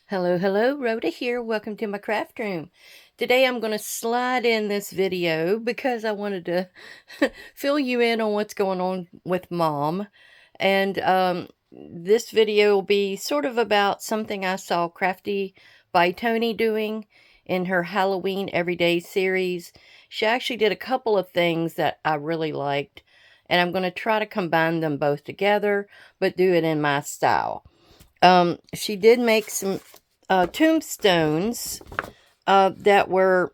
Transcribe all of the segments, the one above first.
Hello, hello, Rhoda here. Welcome to my craft room. Today I'm going to slide in this video because I wanted to fill you in on what's going on with Mom. And this video will be sort of about something I saw Crafty by Toni doing in her Halloween Everyday series. She actually did a couple of things that I really liked, and I'm going to try to combine them both together, but do it in my style. She did make some tombstones that were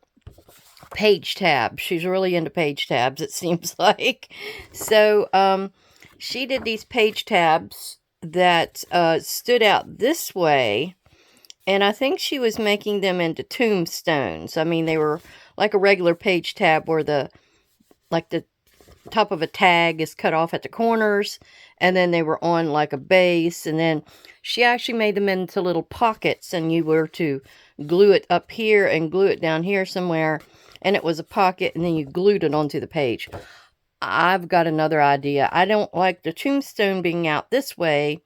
page tabs. She's really into page tabs, it seems like. So she did these page tabs that stood out this way, and I think she was making them into tombstones. I mean, they were like a regular page tab where the top of a tag is cut off at the corners, and then they were on like a base, and then she actually made them into little pockets, and you were to glue it up here and glue it down here somewhere, and it was a pocket, and then you glued it onto the page. I've got another idea. I don't like the tombstone being out this way.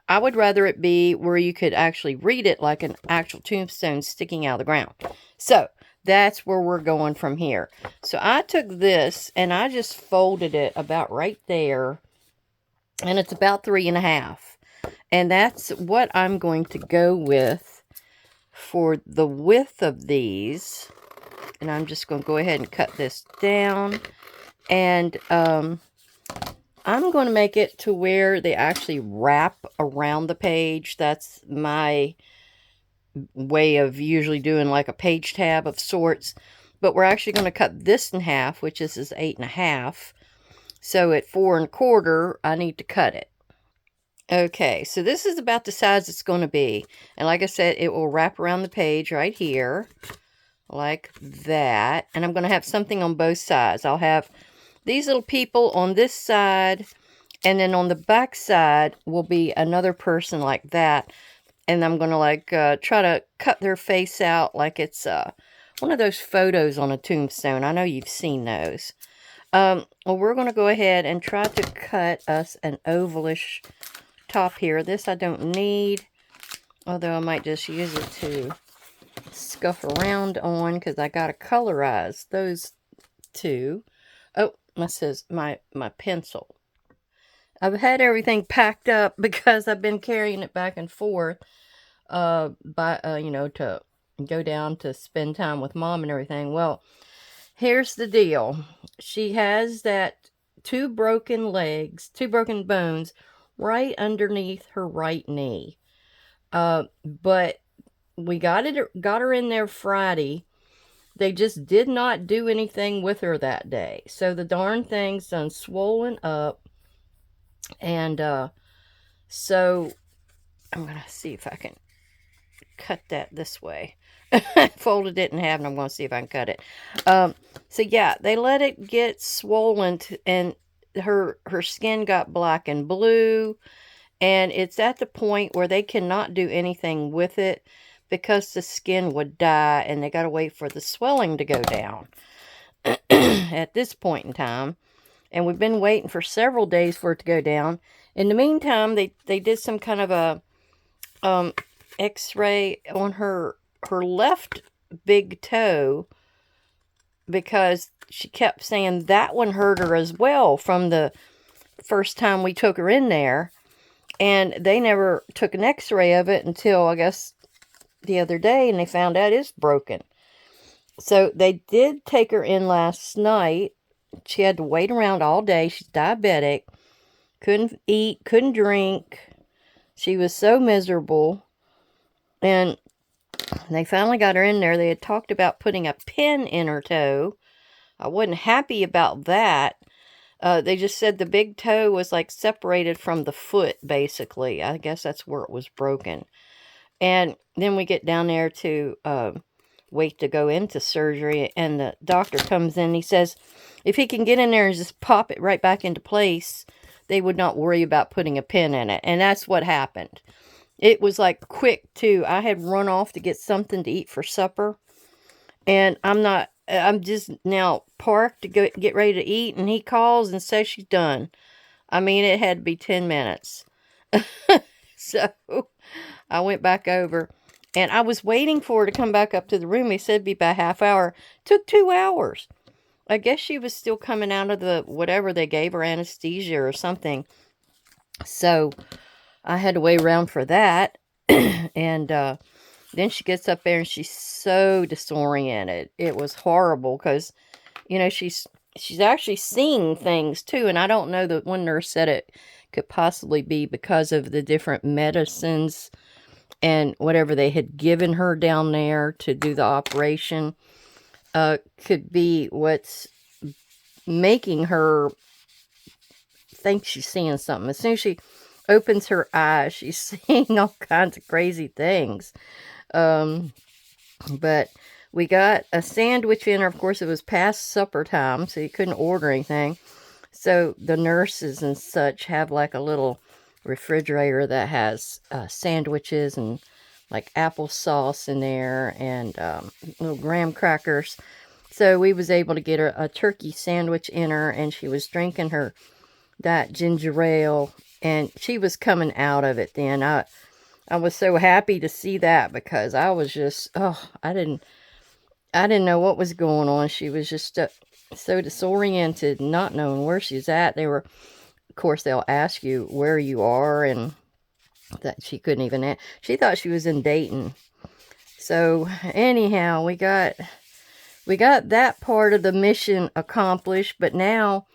I would rather it be where you could actually read it like an actual tombstone sticking out of the ground. So that's where we're going from here. So I took this and I just folded it about right there, and it's about 3.5. And that's what I'm going to go with for the width of these. And I'm just going to go ahead and cut this down. And I'm going to make it to where they actually wrap around the page. That's my way of usually doing like a page tab of sorts. But we're actually going to cut this in half, which is 8.5. So at 4.25, I need to cut it. Okay, so this is about the size it's going to be. And like I said, it will wrap around the page right here, like that. And I'm going to have something on both sides. I'll have these little people on this side, and then on the back side will be another person like that. And I'm going to try to cut their face out like it's one of those photos on a tombstone. I know you've seen those. Well, we're going to go ahead and try to cut us an ovalish top here. This I don't need, although I might just use it to scuff around on because I got to colorize those two. Oh, my pencil. I've had everything packed up because I've been carrying it back and forth to go down to spend time with Mom and everything. Well, here's the deal. She has that two broken bones right underneath her right knee. But we got her in there Friday. They just did not do anything with her that day. So the darn thing's done swollen up. And so I'm going to see if I can cut that this way. Folded it in half, and I'm going to see if I can cut it. So yeah, they let it get swollen, and her skin got black and blue, and it's at the point where they cannot do anything with it because the skin would die, and they got to wait for the swelling to go down at this point in time. And we've been waiting for several days for it to go down. In the meantime, they did some kind of a x-ray on her left big toe, because she kept saying that one hurt her as well from the first time we took her in there. And they never took an x-ray of it until, I guess, the other day, and they found out it's broken. So they did take her in last night. She had to wait around all day. She's diabetic. Couldn't eat, couldn't drink. She was so miserable. And they finally got her in there. They had talked about putting a pin in her toe. I wasn't happy about that. They just said the big toe was like separated from the foot, basically. I guess that's where it was broken. And then we get down there to wait to go into surgery, and the doctor comes in. He says if he can get in there and just pop it right back into place, they would not worry about putting a pin in it. And that's what happened. It was like quick too. I had run off to get something to eat for supper, and I'm just now parked to get ready to eat, and he calls and says she's done. I mean, it had to be 10 minutes. So I went back over, And I was waiting for her to come back up to the room. He said it'd be about a half hour. Took 2 hours. I guess she was still coming out of the whatever they gave her, anesthesia or something. So I had to wait around for that. And then she gets up there and she's so disoriented. It was horrible because, you know, she's actually seeing things too. And I don't know, that one nurse said it could possibly be because of the different medicines and whatever they had given her down there to do the operation. Could be what's making her think she's seeing something. As soon as she opens her eyes, she's seeing all kinds of crazy things. But we got a sandwich in her. Of course, it was past supper time, so you couldn't order anything. So the nurses and such have like a little refrigerator that has sandwiches and like applesauce in there and little graham crackers. So we was able to get her a turkey sandwich in her, and she was drinking that ginger ale, and she was coming out of it then. I was so happy to see that because I was just, I didn't know what was going on. She was just so disoriented, not knowing where she's at. Of course, they'll ask you where you are, and that she couldn't even, she thought she was in Dayton. So anyhow, we got that part of the mission accomplished, but now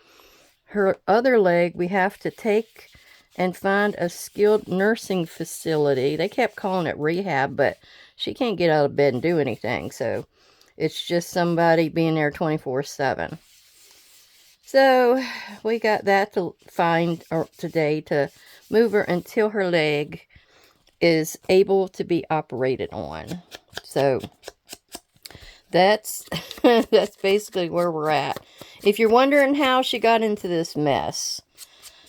her other leg, we have to take and find a skilled nursing facility. They kept calling it rehab, but she can't get out of bed and do anything. So it's just somebody being there 24/7. So we got that to find today to move her until her leg is able to be operated on. So that's that's basically where we're at. If you're wondering how she got into this mess,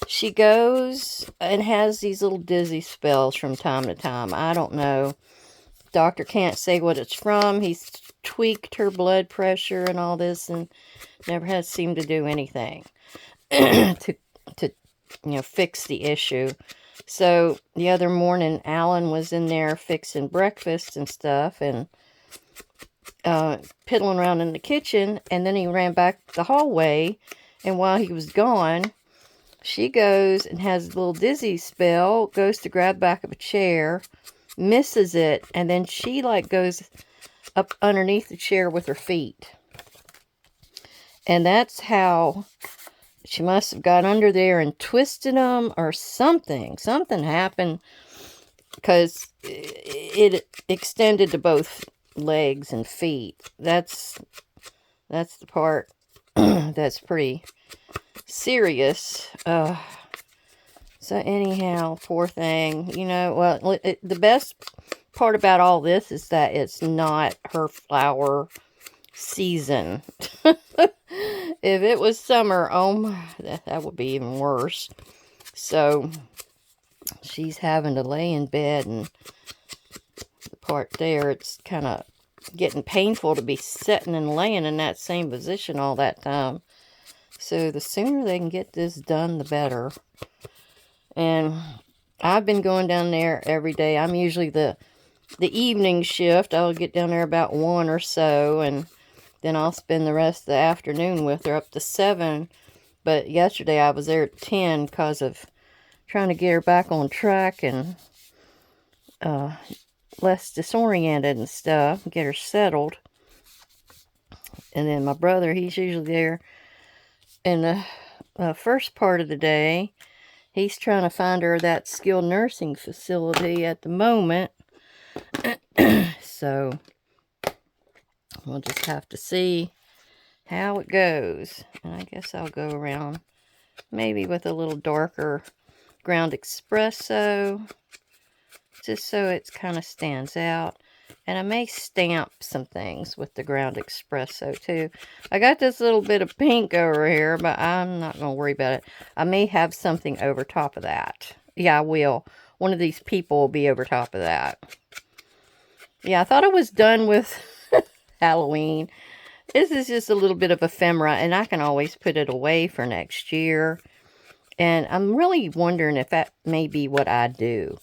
she goes and has these little dizzy spells from time to time. I don't know. Doctor can't say what it's from. He's tweaked her blood pressure and all this, and never has seemed to do anything to fix the issue. So the other morning, Alan was in there fixing breakfast and stuff, and piddling around in the kitchen, and then he ran back the hallway, and while he was gone, she goes and has a little dizzy spell, goes to grab back of a chair, misses it, and then she like goes up underneath the chair with her feet. And that's how she must have got under there and twisted them or something. Something happened because it extended to both legs and feet. That's the part that's pretty serious. So anyhow, poor thing. Well, the best part about all this is that it's not her flower season. If it was summer, oh my, that would be even worse. So she's having to lay in bed, and the part there, it's kind of getting painful to be sitting and laying in that same position all that time. So the sooner they can get this done, the better. And I've been going down there every day. I'm usually the evening shift. I'll get down there about 1 or so, and then I'll spend the rest of the afternoon with her up to 7. But yesterday I was there at 10 because of trying to get her back on track and less disoriented and stuff, get her settled. And then my brother, he's usually there in the first part of the day. He's trying to find her that skilled nursing facility at the moment. So we'll just have to see how it goes. And I guess I'll go around maybe with a little darker ground espresso, just so it kind of stands out. And I may stamp some things with the ground espresso too. I got this little bit of pink over here, but I'm not going to worry about it. I may have something over top of that. Yeah, I will. One of these people will be over top of that. Yeah, I thought I was done with Halloween. This is just a little bit of ephemera, and I can always put it away for next year. And I'm really wondering if that may be what I do.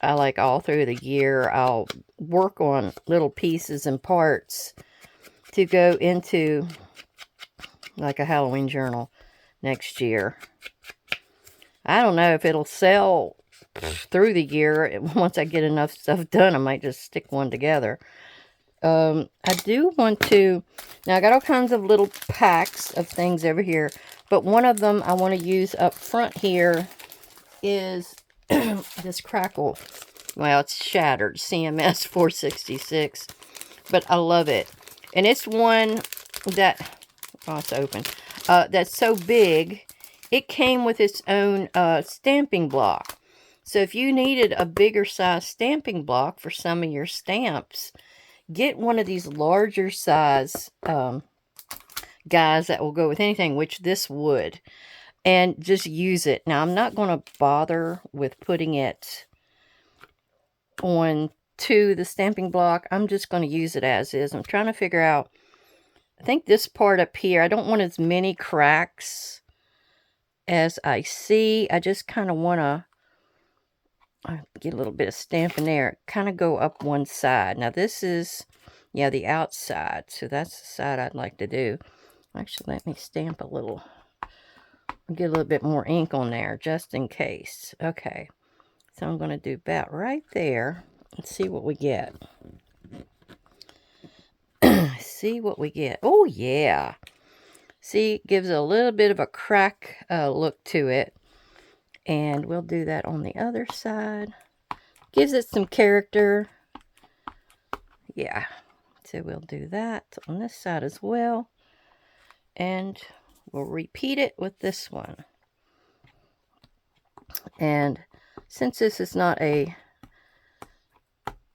I like all through the year, I'll work on little pieces and parts to go into like a Halloween journal next year. I don't know if it'll sell through the year. Once I get enough stuff done, I might just stick one together. I do want to, now I got all kinds of little packs of things over here, but one of them I want to use up front here is this crackle. Well, it's shattered, CMS 466, but I love it. And it's one that, oh, it's open, that's so big, it came with its own stamping block. So if you needed a bigger size stamping block for some of your stamps, get one of these larger size guys that will go with anything, which this would, and just use it. Now, I'm not going to bother with putting it on to the stamping block. I'm just going to use it as is. I'm trying to figure out, I think this part up here, I don't want as many cracks as I see. I just kind of want to get a little bit of stamp in there, kind of go up one side. Now this is, yeah, the outside, so that's the side I'd like to do. Actually, let me stamp a little, get a little bit more ink on there just in case. Okay, so I'm going to do about right there and see what we get. See what we get. Oh yeah, see, it gives a little bit of a crack look to it. And we'll do that on the other side. Gives it some character. Yeah. So we'll do that on this side as well. And we'll repeat it with this one. And since this is not a,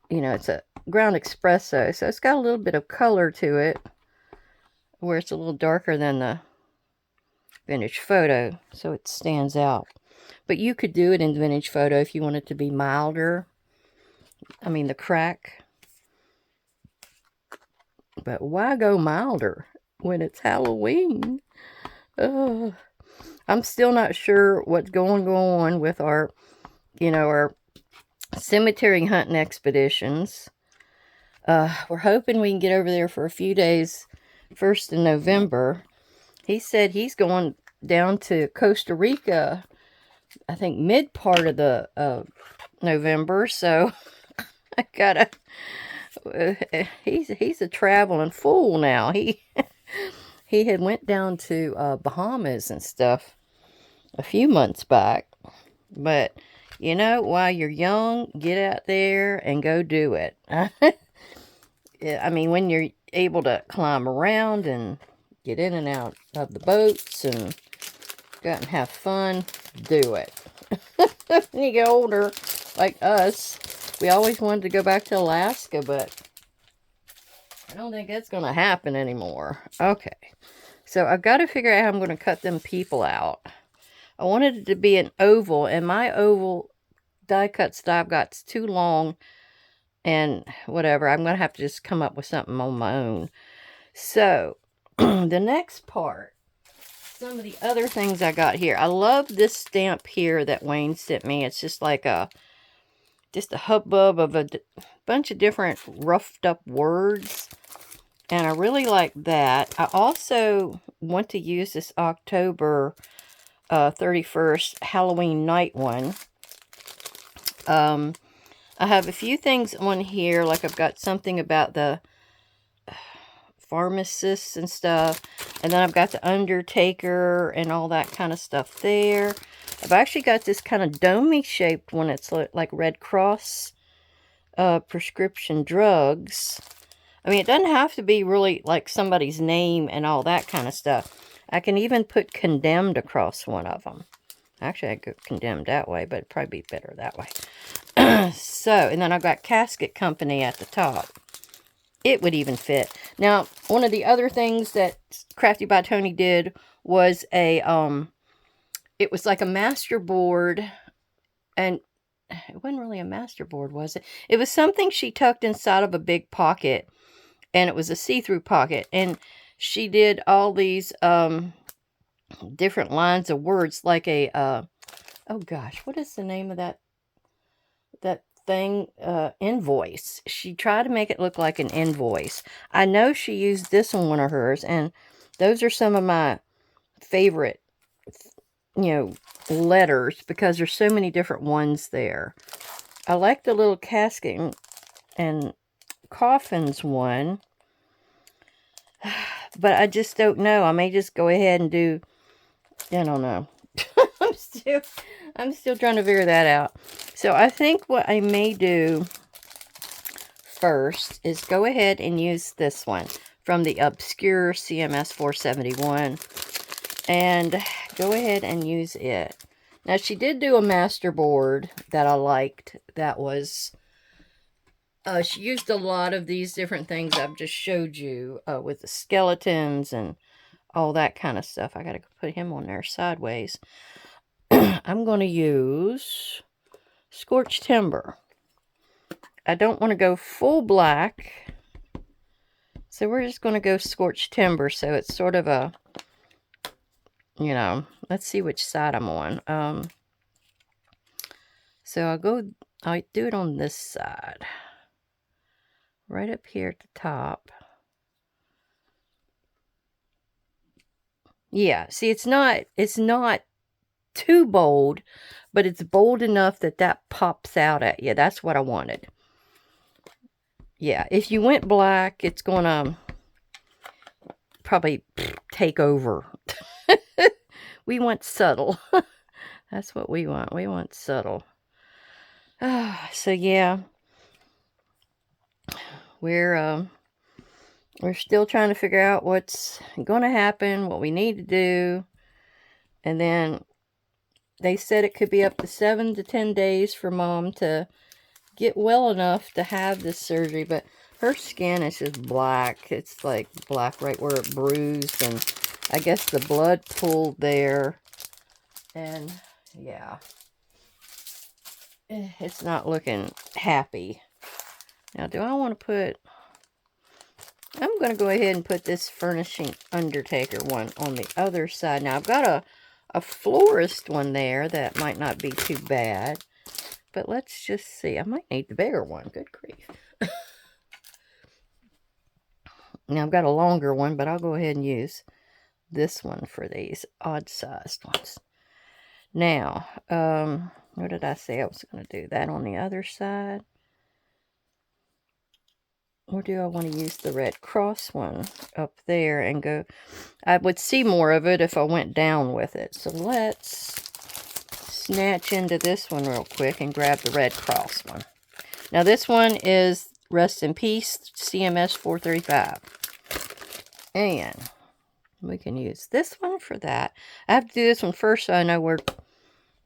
you know, it's a ground espresso, so it's got a little bit of color to it, where it's a little darker than the vintage photo, so it stands out. But you could do it in vintage photo if you want it to be milder. I mean, the crack. But why go milder when it's Halloween? I'm still not sure what's going on with our, you know, our cemetery hunting expeditions. We're hoping we can get over there for a few days, first in November. He said he's going down to Costa Rica, I think mid part of the November, so I gotta, he's a traveling fool now. He had went down to Bahamas and stuff a few months back, but you know, while you're young, get out there and go do it. I mean, when you're able to climb around and get in and out of the boats and go out and have fun, do it. When you get older, like us, we always wanted to go back to Alaska, but I don't think that's going to happen anymore. Okay, so I've got to figure out how I'm going to cut them people out. I wanted it to be an oval, and my oval die cuts that I've got's too long, and whatever, I'm going to have to just come up with something on my own. So, the next part, some of the other things I got here. I love this stamp here that Wayne sent me. It's just like just a hubbub of a bunch of different roughed up words. And I really like that. I also want to use this October 31st Halloween night one. I have a few things on here. Like I've got something about the pharmacists and stuff, and then I've got the undertaker and all that kind of stuff there. I've actually got this kind of domey shaped one. It's like Red Cross prescription drugs. I mean, it doesn't have to be really like somebody's name and all that kind of stuff. I can even put condemned across one of them. Actually, I could condemned that way, but it'd probably be better that way. So, and then I've got Casket Company at the top. It would even fit. Now, one of the other things that Crafty by Toni did was it was like a master board, and it wasn't really a master board, was it? It was something she tucked inside of a big pocket, and it was a see-through pocket, and she did all these different lines of words, like a, oh gosh, what is the name of that thing, invoice. She tried to make it look like an invoice. I know she used this on one of hers, and those are some of my favorite, letters, because there's so many different ones there. I like the little casket and coffins one, but I just don't know. I may just go ahead and do, I don't know. I'm still trying to figure that out. So I think what I may do first is go ahead and use this one from the Obscure CMS 471 and go ahead and use it. Now, she did do a master board that I liked. That was, she used a lot of these different things I've just showed you with the skeletons and all that kind of stuff. I got to put him on there sideways. I'm going to use Scorched Timber. I don't want to go full black, so we're just going to go Scorched Timber, so it's sort of a, let's see which side I'm on. So I'll do it on this side, right up here at the top. Yeah, see, it's not too bold, but it's bold enough that pops out at you. That's what I wanted. Yeah, if you went black, it's going to probably take over. We want subtle. That's what we want. We want subtle. So yeah, we're still trying to figure out what's going to happen, what we need to do. And then they said it could be up to 7 to 10 days for Mom to get well enough to have this surgery. But her skin is just black. It's like black right where it bruised. And I guess the blood pooled there. And yeah, it's not looking happy. Now, do I want to put... I'm going to go ahead and put this Furnishing Undertaker one on the other side. Now, I've got a florist one there that might not be too bad. But let's just see. I might need the bigger one. Good grief. Now, I've got a longer one, but I'll go ahead and use this one for these odd-sized ones. Now, what did I say I was going to do? That on the other side? Or do I want to use the Red Cross one up there and go... I would see more of it if I went down with it. So let's snatch into this one real quick and grab the Red Cross one. Now this one is Rest in Peace, CMS 435. And we can use this one for that. I have to do this one first so I know where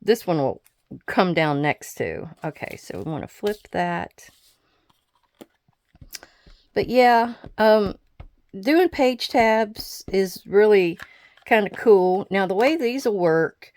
this one will come down next to. Okay, so we want to flip that. But yeah, doing page tabs is really kind of cool. Now, the way these will work,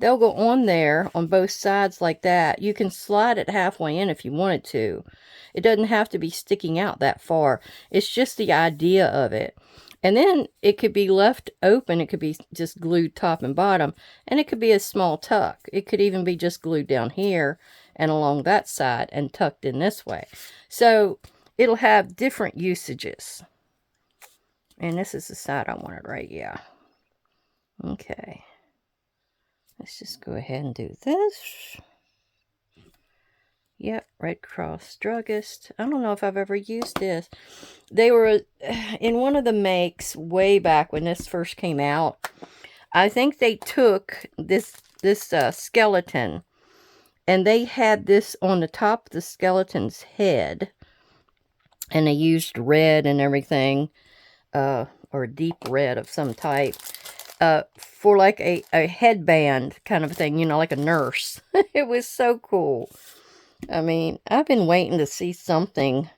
they'll go on there on both sides like that. You can slide it halfway in if you wanted to. It doesn't have to be sticking out that far. It's just the idea of it. And then it could be left open. It could be just glued top and bottom. And it could be a small tuck. It could even be just glued down here and along that side and tucked in this way. So it'll have different usages. And this is the side I wanted, right? Yeah. Okay. Let's just go ahead and do this. Yep, Red Cross Druggist. I don't know if I've ever used this. They were in one of the makes way back when this first came out. I think they took this skeleton and they had this on the top of the skeleton's head. And they used red and everything, or deep red of some type, for like a headband kind of thing, like a nurse. It was so cool. I mean, I've been waiting to see something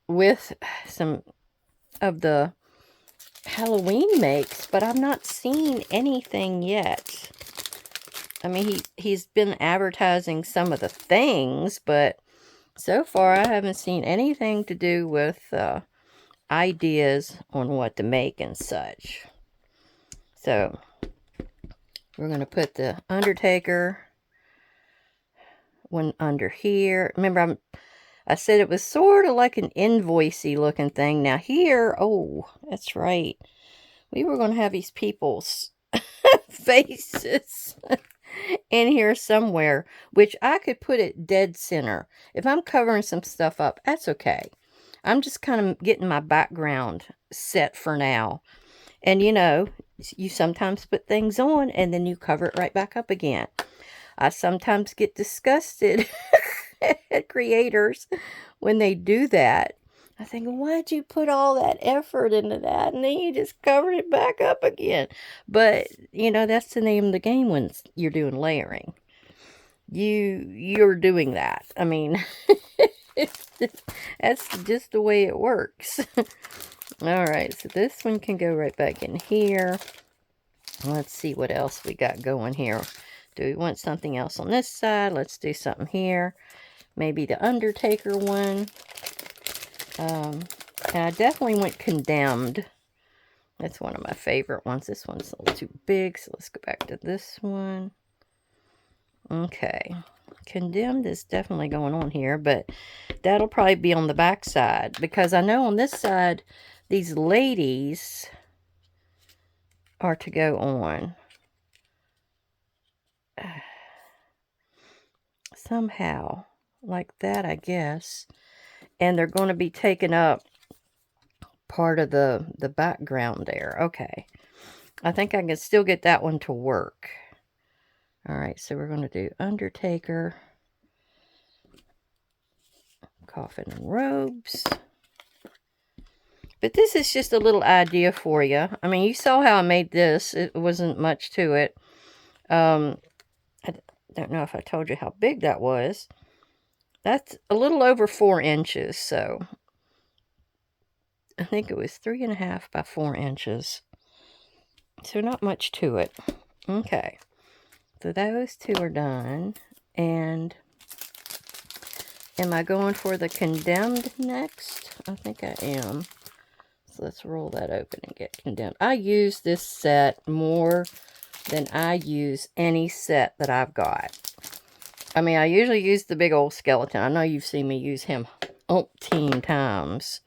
with some of the Halloween makes, but I've not seen anything yet. I mean, he's been advertising some of the things, but so far I haven't seen anything to do with ideas on what to make and such. So we're going to put the Undertaker one under here. Remember, I said it was sort of like an invoicey looking thing. Now here, oh, that's right. We were going to have these people's faces in here somewhere, which I could put it dead center. If I'm covering some stuff up, that's okay. I'm just kind of getting my background set for now. And you know, you sometimes put things on and then you cover it right back up again. I sometimes get disgusted at creators when they do that. I think, why'd you put all that effort into that? And then you just cover it back up again. But, you know, that's the name of the game when you're doing layering. You're doing that. I mean, that's just the way it works. Alright, so this one can go right back in here. Let's see what else we got going here. Do we want something else on this side? Let's do something here. Maybe the Undertaker one. And I definitely went Condemned. That's one of my favorite ones. This one's a little too big, so let's go back to this one. Okay. Condemned is definitely going on here, but that'll probably be on the back side, because I know on this side, these ladies are to go on. Somehow, like that, I guess. And they're going to be taking up part of the background there. Okay. I think I can still get that one to work. Alright, so we're going to do Undertaker, Coffin and Robes. But this is just a little idea for you. I mean, you saw how I made this. It wasn't much to it. I don't know if I told you how big that was. That's a little over 4 inches, so I think it was 3.5 by 4 inches. So not much to it. Okay. So those two are done. And am I going for the Condemned next? I think I am. So let's roll that open and get Condemned. I use this set more than I use any set that I've got. I mean, I usually use the big old skeleton. I know you've seen me use him umpteen times.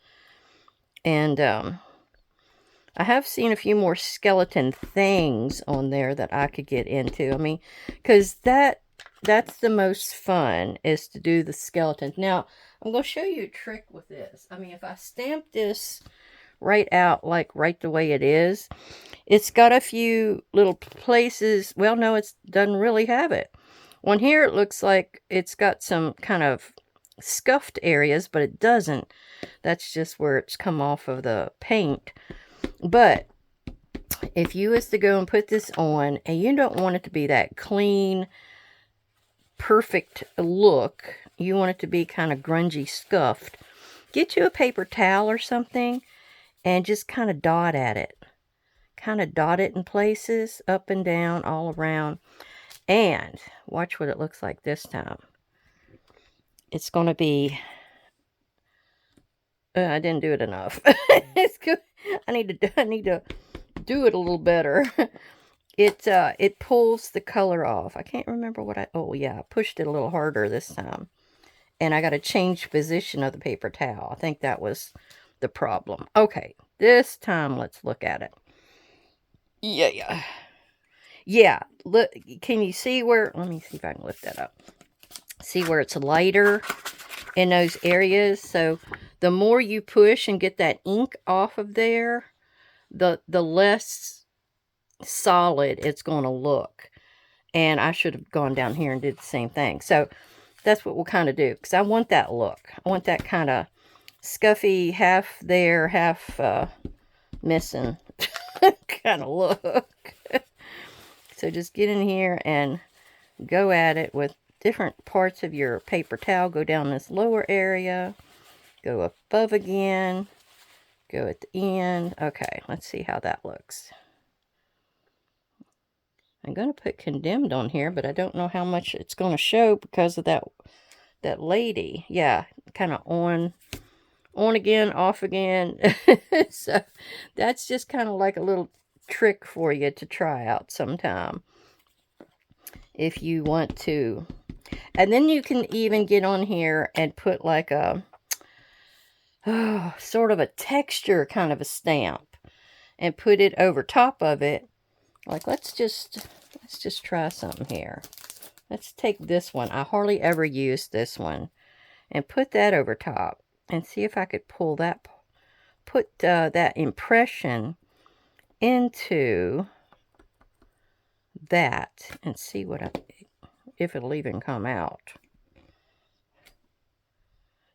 And I have seen a few more skeleton things on there that I could get into. I mean, because that's the most fun, is to do the skeletons. Now, I'm going to show you a trick with this. I mean, if I stamp this right out, like right the way it is, it's got a few little places. Well, no, it doesn't really have it. On here, it looks like it's got some kind of scuffed areas, but it doesn't. That's just where it's come off of the paint. But if you was to go and put this on, and you don't want it to be that clean, perfect look, you want it to be kind of grungy, scuffed, get you a paper towel or something and just kind of dot at it. Kind of dot it in places, up and down, all around. And watch what it looks like this time. It's going to be... I didn't do it enough. It's good. I need to do it a little better. It pulls the color off. I can't remember what oh yeah, I pushed it a little harder this time. And I got to change position of the paper towel. I think that was the problem. Okay, this time let's look at it. Yeah, look, can you see where, let me see if I can lift that up. See where it's lighter in those areas? So the more you push and get that ink off of there, the less solid it's going to look. And I should have gone down here and did the same thing. So that's what we'll kind of do, because I want that look. I want that kind of scuffy, half there, half missing kind of look. So just get in here and go at it with different parts of your paper towel. Go down this lower area, go above again, go at the end. Okay, let's see how that looks. I'm going to put Condemned on here, but I don't know how much it's going to show because of that lady. Yeah, kind of on again, off again. So that's just kind of like a little trick for you to try out sometime. If you want to And then you can even get on here and put like a sort of a texture kind of a stamp and put it over top of it. Like let's just try something here. Let's take this one. I hardly ever use this one, and put that over top and see if I could pull that, put that impression into that and see if it'll even come out.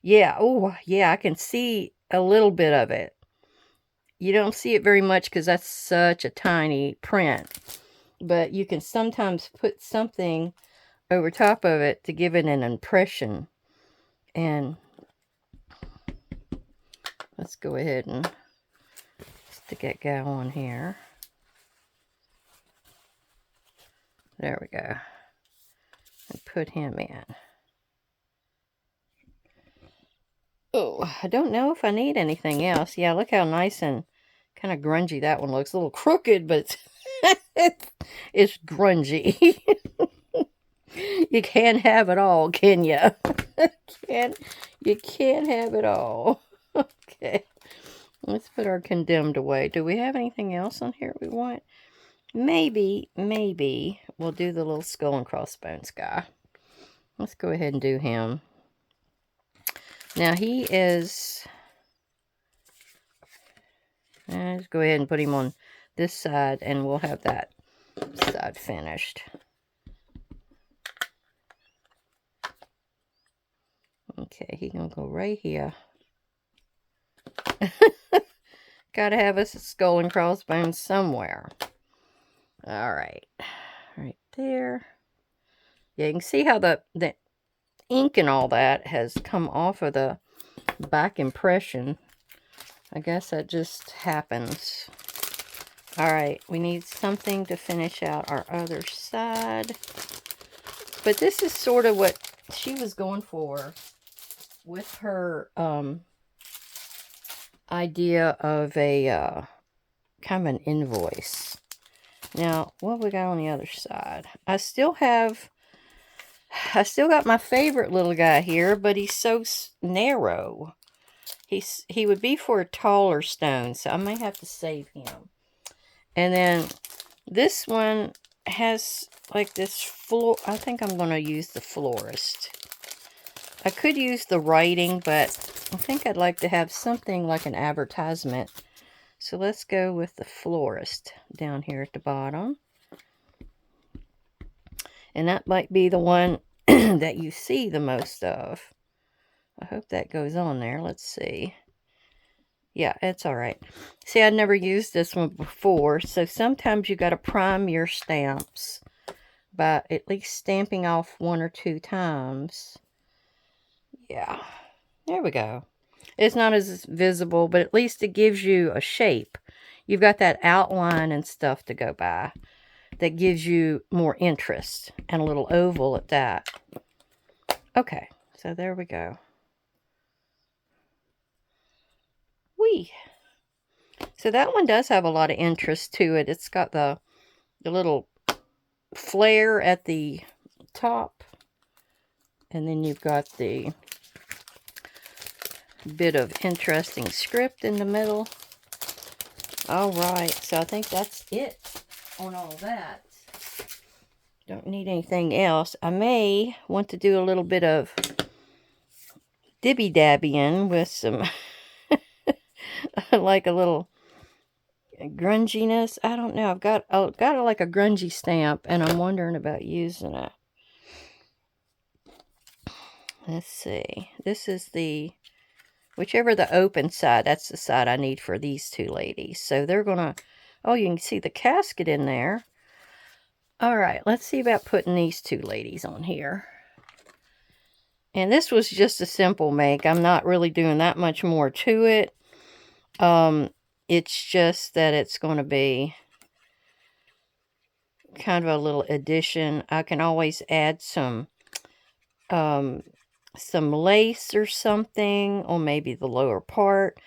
Yeah, oh yeah, I can see a little bit of it. You don't see it very much because that's such a tiny print, but you can sometimes put something over top of it to give it an impression. And let's go ahead and stick that guy on here. There we go. And put him in. Oh, I don't know if I need anything else. Yeah, look how nice and kind of grungy that one looks. A little crooked, but it's grungy. You can't have it all, can you? You can't have it all. Okay. Let's put our condemned away. Do we have anything else on here we want? Maybe we'll do the little skull and crossbones guy. Let's go ahead and do him. Now he is... let's go ahead and put him on this side and we'll have that side finished. Okay, he's gonna go right here. Gotta have a skull and crossbones somewhere. Alright. Right there. Yeah, you can see how the ink and all that has come off of the back impression. I guess that just happens. Alright, we need something to finish out our other side. But this is sort of what she was going for with her idea of a kind of an invoice. Now, what we got on the other side? I still got my favorite little guy here, but he's so narrow. He would be for a taller stone, so I may have to save him. And then this one has like this floor. I think I'm going to use the florist. I could use the writing, but I think I'd like to have something like an advertisement. So let's go with the florist down here at the bottom. And that might be the one that you see the most of. I hope that goes on there. Let's see. Yeah, it's all right. See, I'd never used this one before, so sometimes you got to prime your stamps by at least stamping off 1 or 2 times. Yeah, there we go. It's not as visible, but at least it gives you a shape. You've got that outline and stuff to go by that gives you more interest, and a little oval at that. Okay, so there we go. Whee! So that one does have a lot of interest to it. It's got the little flare at the top, and then you've got the bit of interesting script in the middle. All right, so I think that's it on all that. Don't need anything else. I may want to do a little bit of dibby-dabbying with some like a little grunginess. I don't know. I've got like a grungy stamp, and I'm wondering about using it. Let's see. This is the, whichever the open side, that's the side I need for these 2 ladies. So they're going to, oh, you can see the casket in there. All right, let's see about putting these 2 ladies on here. And this was just a simple make. I'm not really doing that much more to it. It's just that it's going to be kind of a little addition. I can always add some lace or something, or maybe the lower part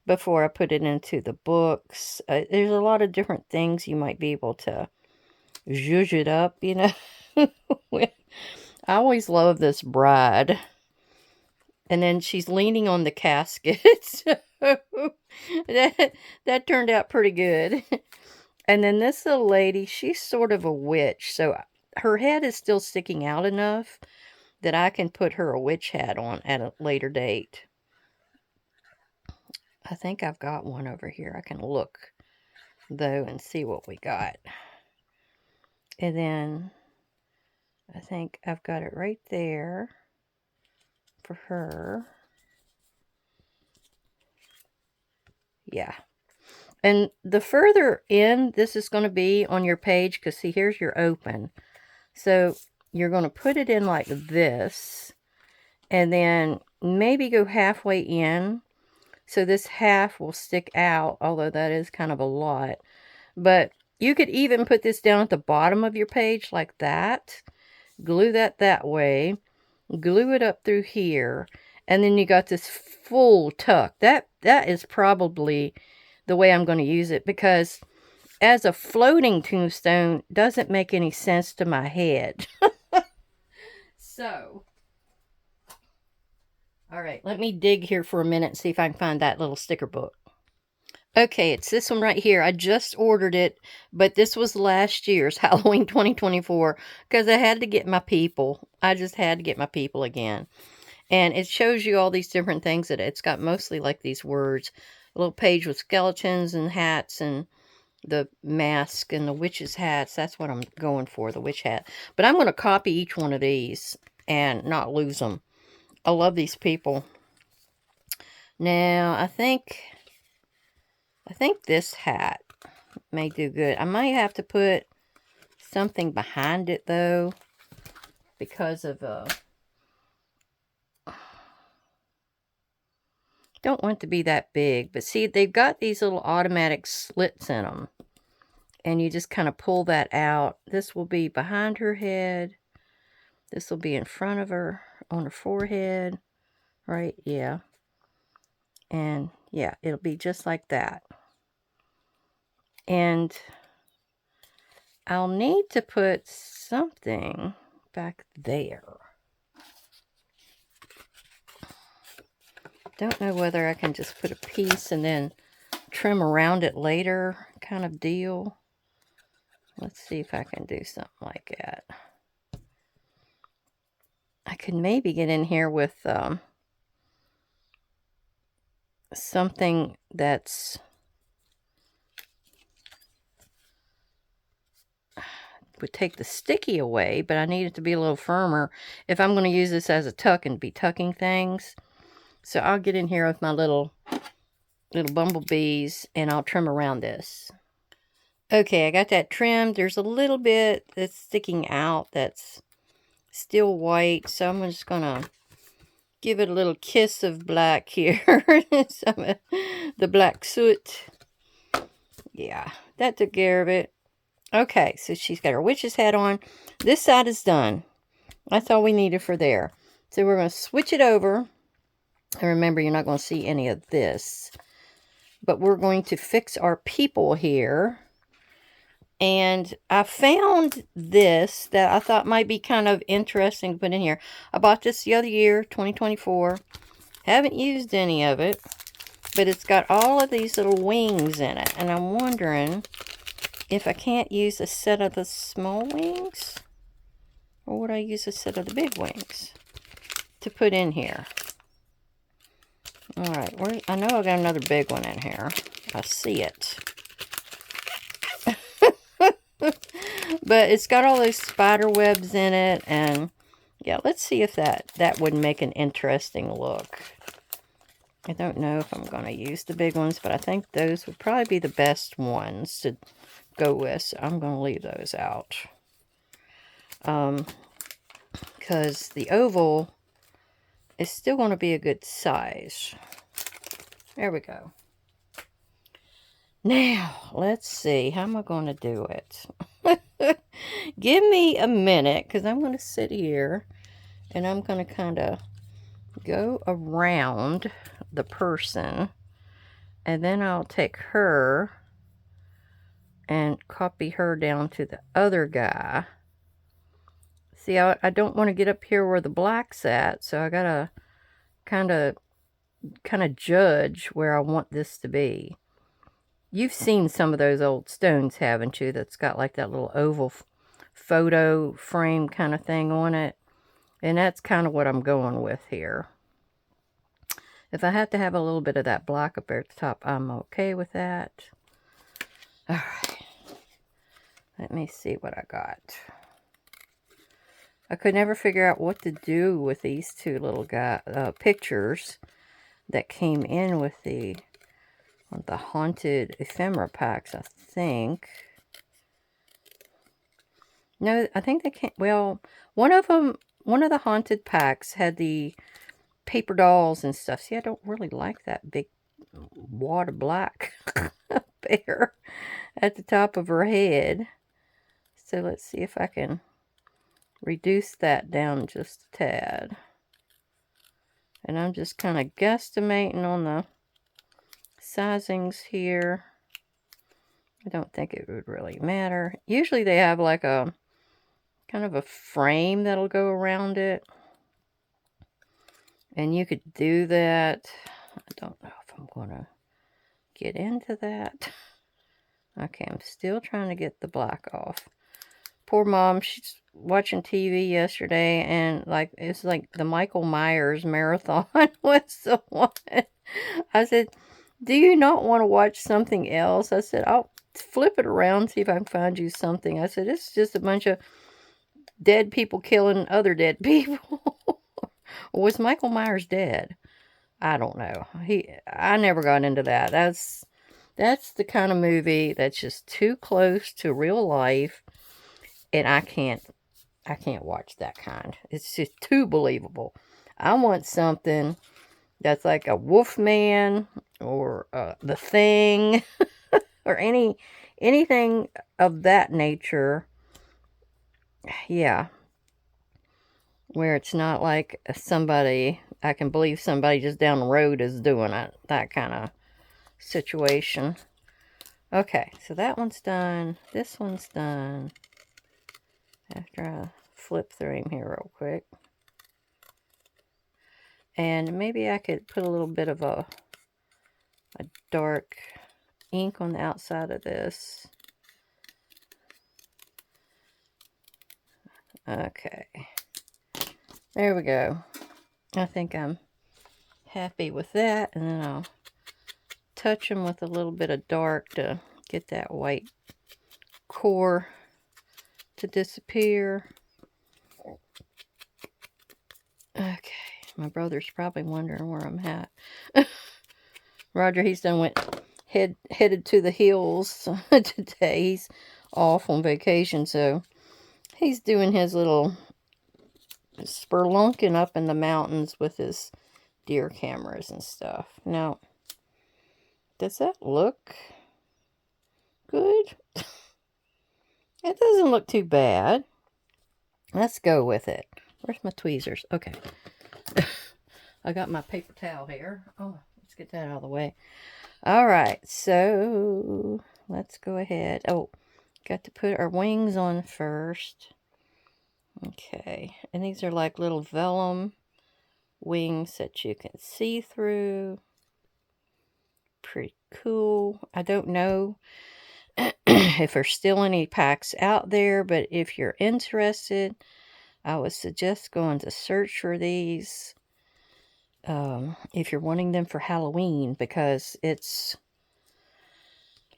before I put it into the books. There's a lot of different things you might be able to zhuzh it up, you know. I always love this bride. And then she's leaning on the casket. So that turned out pretty good. And then this little lady, she's sort of a witch. So her head is still sticking out enough that I can put her a witch hat on at a later date. I think I've got one over here. I can look, though, and see what we got. And then I think I've got it right there for her. Yeah. And the further in this is going to be on your page, because see, here's your open. So you're going to put it in like this, and then maybe go halfway in. So this half will stick out, although that is kind of a lot. But you could even put this down at the bottom of your page like that. Glue that way. Glue it up through here. And then you got this full tuck. That is probably the way I'm going to use it, because as a floating tombstone doesn't make any sense to my head. So, all right, let me dig here for a minute and see if I can find that little sticker book. Okay, it's this one right here. I just ordered it, but this was last year's Halloween 2024 because I had to get my people. I just had to get my people again. And it shows you all these different things that it's got, mostly like these words. A little page with skeletons and hats and the mask and the witch's hats. That's what I'm going for, the witch hat. But I'm going to copy each one of these and not lose them. I love these people. Now, I think this hat may do good. I might have to put something behind it, though, because of, don't want it to be that big. But see, they've got these little automatic slits in them. And you just kind of pull that out. This will be behind her head. This will be in front of her, on her forehead. Right, yeah. And, yeah, it'll be just like that. And I'll need to put something back there. Don't know whether I can just put a piece and then trim around it later kind of deal. Let's see if I can do something like that. I could maybe get in here with something that's would take the sticky away, but I need it to be a little firmer if I'm going to use this as a tuck and be tucking things. So I'll get in here with my little bumblebees and I'll trim around this. Okay, I got that trimmed. There's a little bit that's sticking out that's still white, so I'm just going to give it a little kiss of black here. Some of the black soot. Yeah, that took care of it. Okay, so she's got her witch's hat on. This side is done. That's all we needed for there. So we're going to switch it over. And remember, you're not going to see any of this. But we're going to fix our people here. And I found this that I thought might be kind of interesting to put in here. I bought this the other year, 2024. Haven't used any of it. But it's got all of these little wings in it. And I'm wondering if I can't use a set of the small wings. Or would I use a set of the big wings to put in here? Alright, I know I got another big one in here. I see it. But it's got all those spider webs in it, and yeah, let's see if that would make an interesting look. I don't know if I'm going to use the big ones, but I think those would probably be the best ones to go with, so I'm going to leave those out. Because the oval is still going to be a good size. There we go. Now, let's see. How am I going to do it? Give me a minute, because I'm going to sit here, and I'm going to kind of go around the person, and then I'll take her and copy her down to the other guy. See, I don't want to get up here where the black's at, so I gotta kind of judge where I want this to be. You've seen some of those old stones, haven't you? That's got like that little oval photo frame kind of thing on it. And that's kind of what I'm going with here. If I have to have a little bit of that black up there at the top, I'm okay with that. All right. Let me see what I got. I could never figure out what to do with these two little pictures that came in with the haunted ephemera packs, I think. No, I think they can't. Well, one of the haunted packs had the paper dolls and stuff. See, I don't really like that big wad of black up there at the top of her head. So let's see if I can reduce that down just a tad. And I'm just kind of guesstimating on the sizings here. I don't think it would really matter. Usually they have like a kind of a frame that'll go around it. And you could do that. I don't know if I'm going to get into that. Okay, I'm still trying to get the black off. Poor mom, she's watching TV yesterday, and like it's like the Michael Myers marathon was the one. I said, do you not want to watch something else? I said, I'll flip it around, see if I can find you something. I said, it's just a bunch of dead people killing other dead people. Was Michael Myers dead? I don't know. I never got into that. That's the kind of movie that's just too close to real life, and I can't watch that kind. It's just too believable. I want something that's like a Wolfman or The Thing or anything of that nature. Yeah. Where it's not like somebody, I can believe somebody just down the road is doing it. That kind of situation. Okay, so that one's done. This one's done. After I flip through him here real quick. And maybe I could put a little bit of a dark ink on the outside of this. Okay. There we go. I think I'm happy with that. And then I'll touch them with a little bit of dark to get that white core to disappear. Okay. My brother's probably wondering where I'm at. Roger, he's headed to the hills today. He's off on vacation, so he's doing his little spelunking up in the mountains with his deer cameras and stuff. Now, does that look good? It doesn't look too bad. Let's go with it. Where's my tweezers? Okay. I got my paper towel here. Oh, let's get that out of the way. All right, so let's go ahead. Oh, got to put our wings on first. Okay, and these are like little vellum wings that you can see through. Pretty cool. I don't know if there's still any packs out there, but if you're interested, I would suggest going to search for these if you're wanting them for Halloween, because a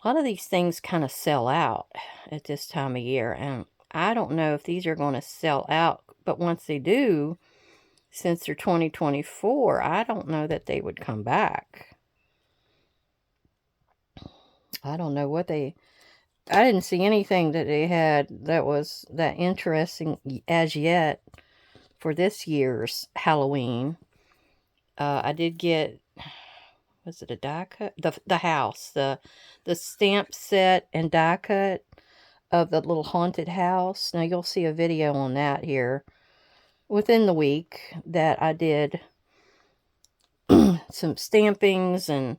lot of these things kind of sell out at this time of year, and I don't know if these are going to sell out, but once they do, since they're 2024, I don't know that they would come back. I don't know what I didn't see anything that they had that was that interesting as yet for this year's Halloween. I did get, was it a die cut? The house, the stamp set and die cut of the little haunted house. Now you'll see a video on that here within the week that I did some stampings and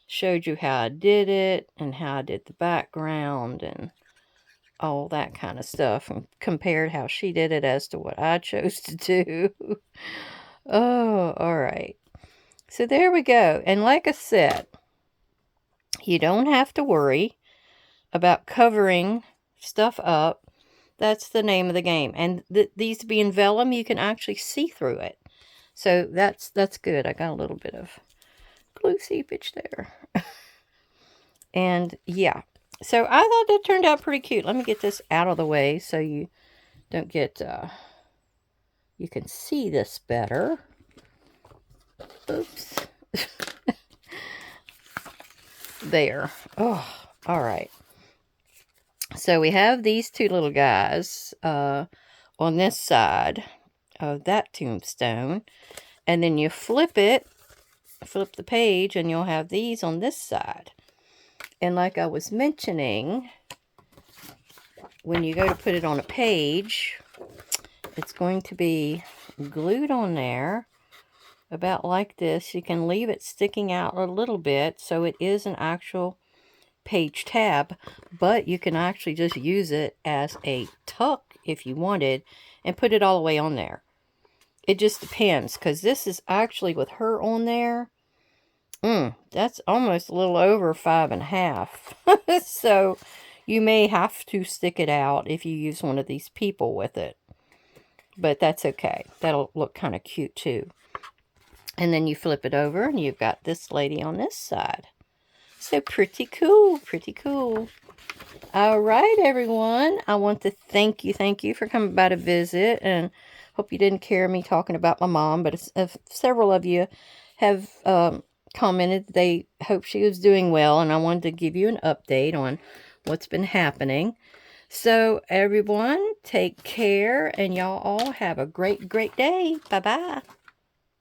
showed you how I did it and how I did the background and all that kind of stuff and compared how she did it as to what I chose to do. Oh, all right. So there we go. And like I said, you don't have to worry about covering stuff up. That's the name of the game. And these being vellum, you can actually see through it. So that's good. I got a little bit of glue seepage there. And yeah. So I thought that turned out pretty cute. Let me get this out of the way so you don't get, you can see this better. Oops. There. Oh, all right. So we have these two little guys on this side of that tombstone. And then you flip it, flip the page, and you'll have these on this side. And like I was mentioning, when you go to put it on a page, it's going to be glued on there about like this. You can leave it sticking out a little bit so it is an actual page tab, but you can actually just use it as a tuck if you wanted and put it all the way on there. It just depends, because this is actually with her on there. That's almost a little over 5.5. So you may have to stick it out if you use one of these people with it. But that's okay. That'll look kind of cute too. And then you flip it over and you've got this lady on this side. So pretty cool, pretty cool. All right, everyone. I want to thank you for coming by to visit. And hope you didn't care me talking about my mom. But several of you have commented they hope she was doing well. And I wanted to give you an update on what's been happening. So, everyone, take care. And y'all all have a great, great day. Bye-bye.